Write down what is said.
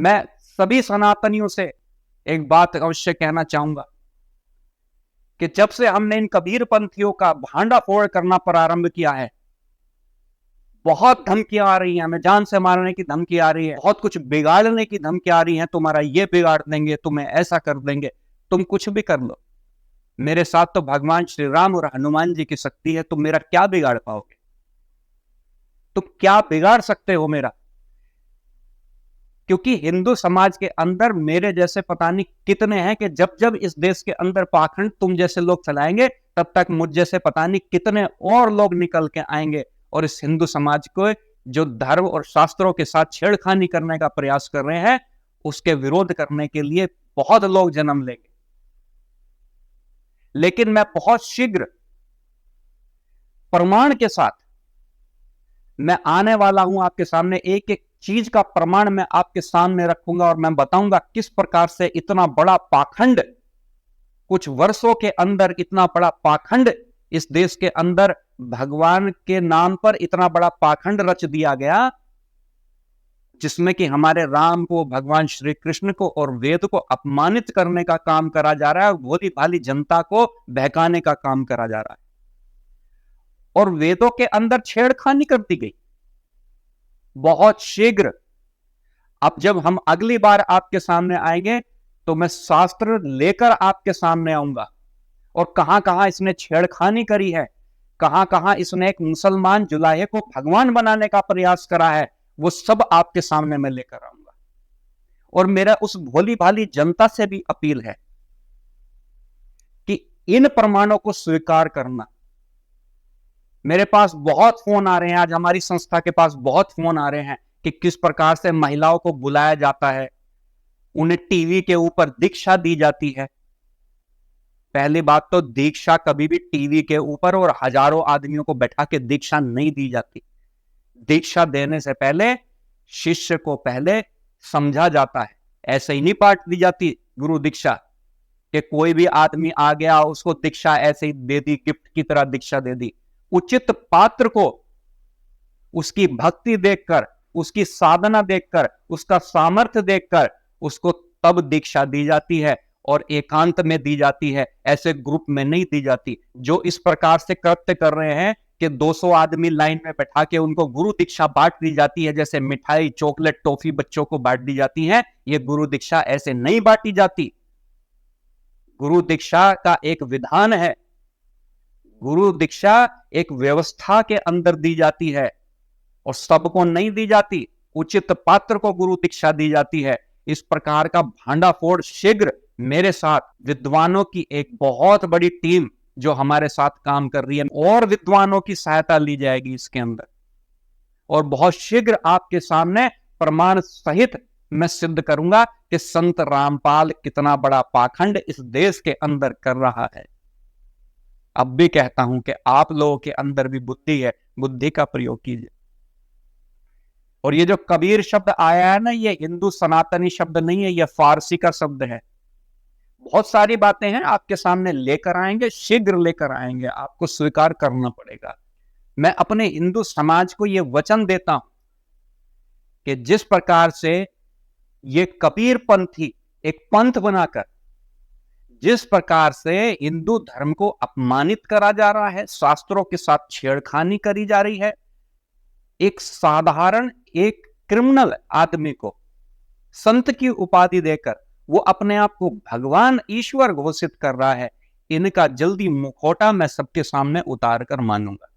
मैं सभी सनातनियों से एक बात अवश्य कहना चाहूंगा कि जब से हमने इन कबीरपंथियों का भांडाफोड़ करना प्रारंभ किया है, बहुत धमकियां आ रही हैं, हमें जान से मारने की धमकी आ रही है, बहुत कुछ बिगाड़ने की धमकी आ रही है, तुम्हारा ये बिगाड़ देंगे, तुम्हें ऐसा कर देंगे। तुम कुछ भी कर लो, मेरे साथ तो भगवान श्री राम और हनुमान जी की शक्ति है, तुम मेरा क्या बिगाड़ पाओगे? तुम क्या बिगाड़ सकते हो मेरा? क्योंकि हिंदू समाज के अंदर मेरे जैसे पता नहीं कितने हैं कि जब जब इस देश के अंदर पाखंड तुम जैसे लोग चलाएंगे, तब तक मुझ जैसे पता नहीं कितने और लोग निकल के आएंगे और इस हिंदू समाज को जो धर्म और शास्त्रों के साथ छेड़खानी करने का प्रयास कर रहे हैं, उसके विरोध करने के लिए बहुत लोग जन्म लेंगे। लेकिन मैं बहुत शीघ्र प्रमाण के साथ मैं आने वाला हूं आपके सामने, एक एक चीज का प्रमाण मैं आपके सामने रखूंगा और मैं बताऊंगा किस प्रकार से इतना बड़ा पाखंड, कुछ वर्षों के अंदर इतना बड़ा पाखंड इस देश के अंदर भगवान के नाम पर इतना बड़ा पाखंड रच दिया गया, जिसमें कि हमारे राम को, भगवान श्री कृष्ण को और वेद को अपमानित करने का काम करा जा रहा है और भोली भाली जनता को बहकाने का काम करा जा रहा है और वेदों के अंदर छेड़खानी कर दी गई। बहुत शीघ्र अब जब हम अगली बार आपके सामने आएंगे तो मैं शास्त्र लेकर आपके सामने आऊंगा और कहां कहां इसने छेड़खानी करी है, कहां कहां इसने एक मुसलमान जुलाहे को भगवान बनाने का प्रयास करा है, वो सब आपके सामने मैं लेकर आऊंगा। और मेरा उस भोली भाली जनता से भी अपील है कि इन प्रमाणों को स्वीकार करना। मेरे पास बहुत फोन आ रहे हैं, आज हमारी संस्था के पास बहुत फोन आ रहे हैं कि किस प्रकार से महिलाओं को बुलाया जाता है, उन्हें टीवी के ऊपर दीक्षा दी जाती है। पहली बात तो दीक्षा कभी भी टीवी के ऊपर और हजारों आदमियों को बैठा के दीक्षा नहीं दी जाती। दीक्षा देने से पहले शिष्य को पहले समझा जाता है, ऐसे ही नहीं बांट दी जाती गुरु दीक्षा कि कोई भी आदमी आ गया उसको दीक्षा ऐसे ही दे दी, गिफ्ट की तरह दीक्षा दे दी। उचित पात्र को उसकी भक्ति देखकर, उसकी साधना देखकर, उसका सामर्थ्य देखकर उसको तब दीक्षा दी जाती है और एकांत में दी जाती है, ऐसे ग्रुप में नहीं दी जाती। जो इस प्रकार से कृत्य कर रहे हैं कि 200 आदमी लाइन में बैठा के उनको गुरु दीक्षा बांट दी जाती है, जैसे मिठाई, चॉकलेट, टॉफी बच्चों को बांट दी जाती है, ये गुरु दीक्षा ऐसे नहीं बांटी जाती। गुरु दीक्षा का एक विधान है, गुरु दीक्षा एक व्यवस्था के अंदर दी जाती है और सबको नहीं दी जाती, उचित पात्र को गुरु दीक्षा दी जाती है। इस प्रकार का भांडाफोड़ शीघ्र मेरे साथ विद्वानों की एक बहुत बड़ी टीम जो हमारे साथ काम कर रही है, और विद्वानों की सहायता ली जाएगी इसके अंदर और बहुत शीघ्र आपके सामने प्रमाण सहित मैं सिद्ध करूंगा कि संत रामपाल कितना बड़ा पाखंड इस देश के अंदर कर रहा है। अब भी कहता हूं कि आप लोगों के अंदर भी बुद्धि है, बुद्धि का प्रयोग कीजिए। और ये जो कबीर शब्द आया है ना, ये हिंदू सनातनी शब्द नहीं है, ये फारसी का शब्द है। बहुत सारी बातें हैं आपके सामने लेकर आएंगे, शीघ्र लेकर आएंगे, आपको स्वीकार करना पड़ेगा। मैं अपने हिंदू समाज को यह वचन देता हूं कि जिस प्रकार से ये कबीर पंथी एक पंथ बनाकर जिस प्रकार से हिंदू धर्म को अपमानित करा जा रहा है, शास्त्रों के साथ छेड़खानी करी जा रही है, एक साधारण एक क्रिमिनल आदमी को संत की उपाधि देकर वो अपने आप को भगवान ईश्वर घोषित कर रहा है, इनका जल्दी मुखौटा मैं सबके सामने उतार कर मानूंगा।